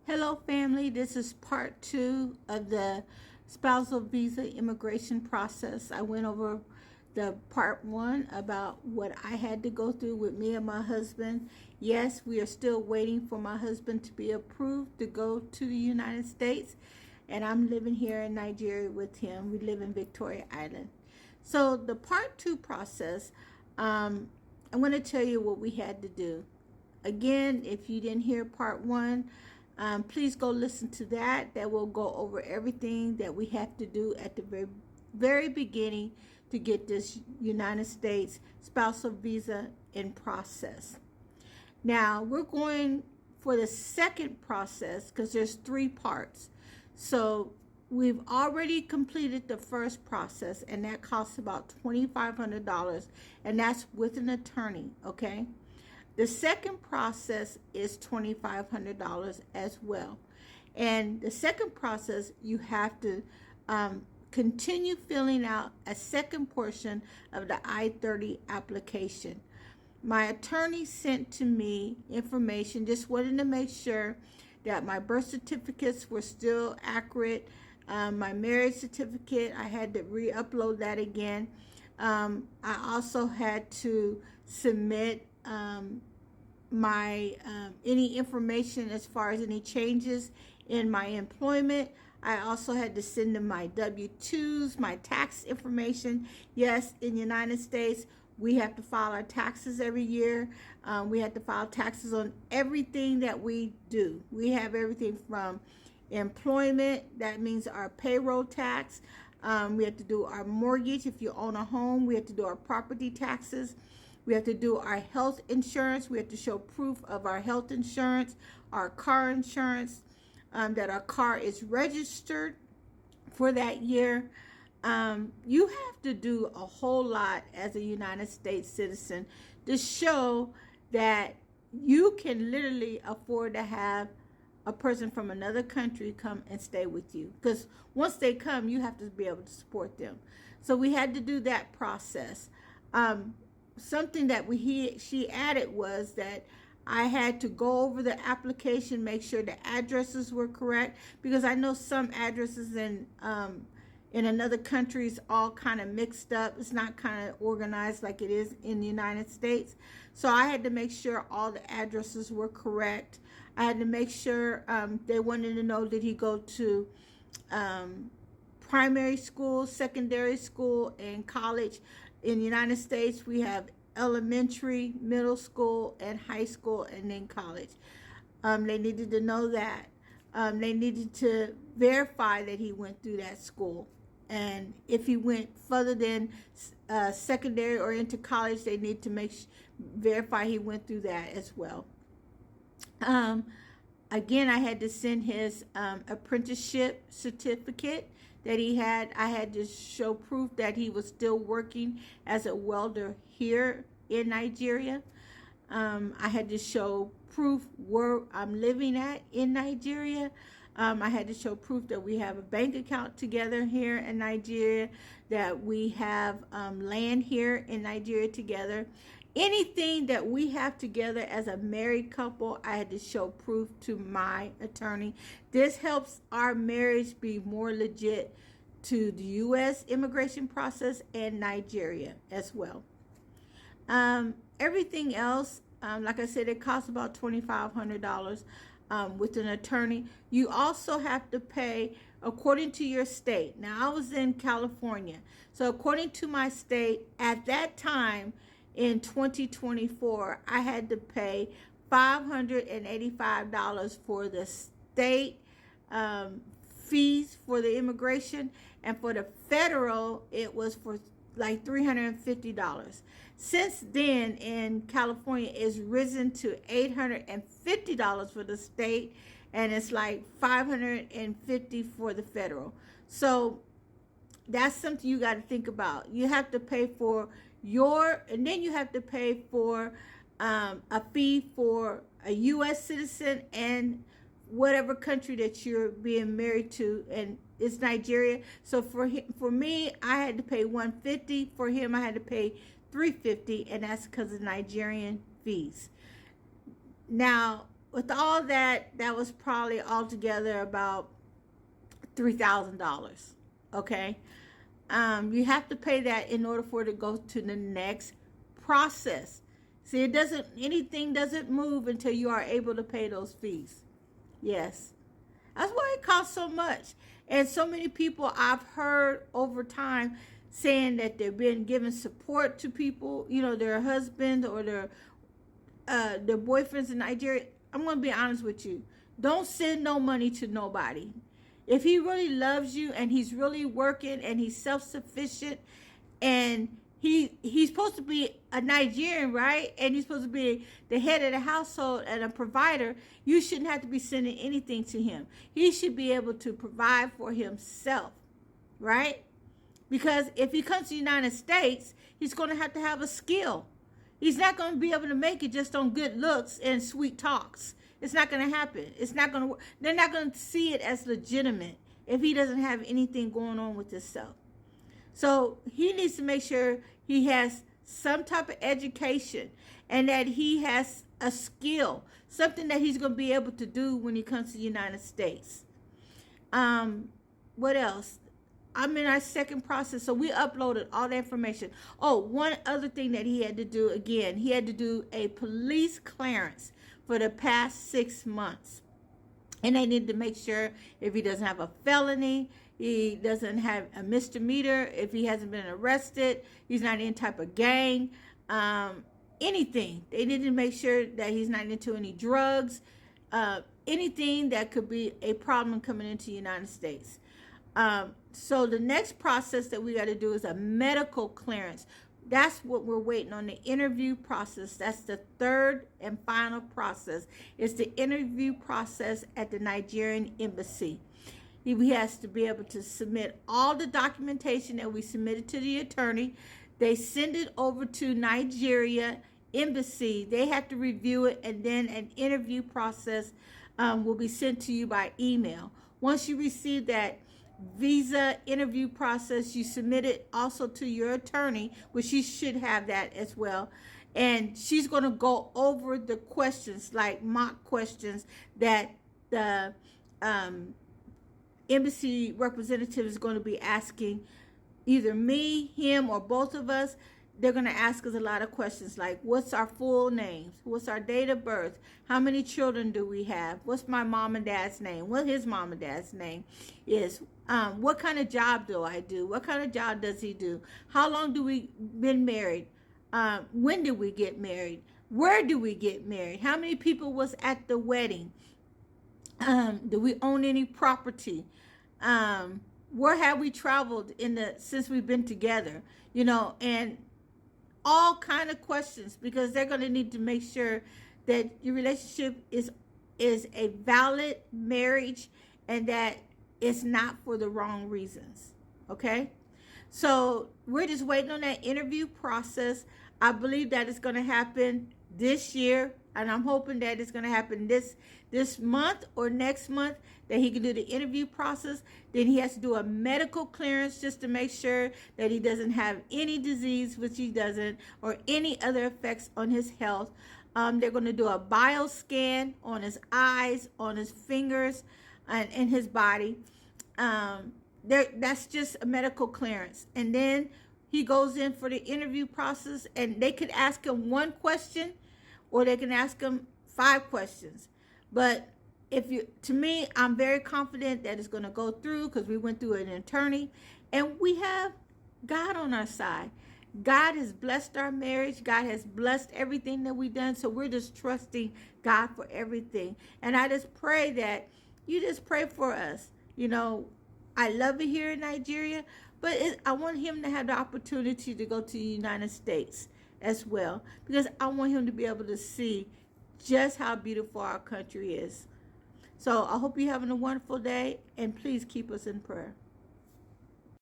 Hello, family. This is part 2 of the spousal visa immigration process. I went over the part 1 about what I had to go through with me and my husband. Yes, we are still waiting for my husband to be approved to go to the United States, and I'm living here in Nigeria with him. We live in Victoria Island. So the part 2 process, I'm going to tell you what we had to do. Again, if you didn't hear part 1, please go listen to that. That will go over everything that we have to do at the very beginning to get this United States spousal visa in process. Now, we're going for the second process because there's 3 parts. So we've already completed the first process, and that costs about $2,500, and that's with an attorney, okay? The second process is $2,500 as well. And the second process, you have to continue filling out a second portion of the I-30 application. My attorney sent to me information, just wanted to make sure that my birth certificates were still accurate. My marriage certificate, I had to re-upload that again. I also had to submit my any information as far as any changes in my employment. I also had to send them my W-2s, my tax information. Yes, in the United States, we have to file our taxes every year. We have to file taxes on everything that we do. We have everything from employment, that means our payroll tax. We have to do our mortgage. If you own a home, we have to do our property taxes. We have to do our health insurance. We have to show proof of our health insurance, our car insurance, that our car is registered for that year. You have to do a whole lot as a United States citizen to show that you can literally afford to have a person from another country come and stay with you. Because once they come, you have to be able to support them. So we had to do that process. Something that she added was that I had to go over the application, make sure the addresses were correct, because I know some addresses in another country is all kind of mixed up. It's not kind of organized like it is in the United States. So I had to make sure all the addresses were correct. I had to make sure they wanted to know, did he go to primary school, secondary school, and college. In the United States, we have elementary, middle school, and high school, and then college. They needed to know that. They needed to verify that he went through that school. And if he went further than secondary or into college, they need to verify he went through that as well. Again, I had to send his apprenticeship certificate that he had. I had to show proof that he was still working as a welder here in Nigeria. I had to show proof where I'm living at in Nigeria. I had to show proof that we have a bank account together here in Nigeria, that we have land here in Nigeria together. Anything that we have together as a married couple, I had to show proof to my attorney. This helps our marriage be more legit to the U.S. immigration process and Nigeria as well. Everything else, like I said, it costs about $2,500 with an attorney. You also have to pay according to your state. Now, I was in California. So according to my state, at that time, in 2024, I had to pay $585 for the state fees for the immigration, and for the federal, it was for like $350. Since then, in California, it's risen to $850 for the state, and it's like $550 for the federal. So that's something you got to think about. You have to pay for and then you have to pay for a fee for a U.S. citizen and whatever country that you're being married to, and it's Nigeria. So for me, I had to pay $150. For him, I had to pay $350, and that's because of Nigerian fees. Now, with all that, that was probably altogether about $3,000. Okay. You have to pay that in order for it to go to the next process. See, anything doesn't move until you are able to pay those fees. Yes. That's why it costs so much. And so many people I've heard over time saying that they've been giving support to people, their husband or their boyfriends in Nigeria. I'm going to be honest with you. Don't send no money to nobody. If he really loves you and he's really working and he's self-sufficient and he's supposed to be a Nigerian, right? And he's supposed to be the head of the household and a provider. You shouldn't have to be sending anything to him. He should be able to provide for himself, right? Because if he comes to the United States, he's going to have a skill. He's not going to be able to make it just on good looks and sweet talks. It's not going to happen. It's not going to work. They're not going to see it as legitimate if he doesn't have anything going on with himself. So he needs to make sure he has some type of education and that he has a skill, something that he's going to be able to do when he comes to the United States. What else? I'm in our second process, so we uploaded all the information. Oh, one other thing that he had to do, again, he had to do a police clearance for the past 6 months. And they need to make sure if he doesn't have a felony, he doesn't have a misdemeanor, if he hasn't been arrested, he's not in type of gang, anything. They need to make sure that he's not into any drugs, anything that could be a problem coming into the United States. So the next process that we got to do is a medical clearance. That's what we're waiting on, the interview process. That's the third and final process. It's the interview process at the Nigerian embassy. He has to be able to submit all the documentation that we submitted to the attorney. They send it over to Nigeria embassy. They have to review it, and then an interview process will be sent to you by email. Once you receive that visa interview process, you submit it also to your attorney, which she should have that as well, and she's going to go over the questions, like mock questions, that the embassy representative is going to be asking either me, him, or both of us. They're going to ask us a lot of questions like, what's our full names? What's our date of birth? How many children do we have? What's my mom and dad's name? What his mom and dad's name is? What kind of job do I do? What kind of job does he do? How long do we been married? When did we get married? Where do we get married? How many people was at the wedding? Do we own any property? Where have we traveled since we've been together? And all kind of questions, because they're going to need to make sure that your relationship is a valid marriage and that it's not for the wrong reasons. Okay? So we're just waiting on that interview process. I believe that it's going to happen this year, and I'm hoping that it's going to happen this month or next month, that he can do the interview process. Then he has to do a medical clearance just to make sure that he doesn't have any disease, which he doesn't, or any other effects on his health. They're going to do a bioscan on his eyes, on his fingers, and in his body. That's just a medical clearance. And then he goes in for the interview process, and they could ask him one question, or they can ask him 5 questions. But to me, I'm very confident that it's going to go through, because we went through an attorney, and we have God on our side. God has blessed our marriage. God has blessed everything that we've done. So we're just trusting God for everything. And I just pray that you just pray for us. I love it here in Nigeria, but I want him to have the opportunity to go to the United States as well, because I want him to be able to see just how beautiful our country is. So I hope you're having a wonderful day, and please keep us in prayer.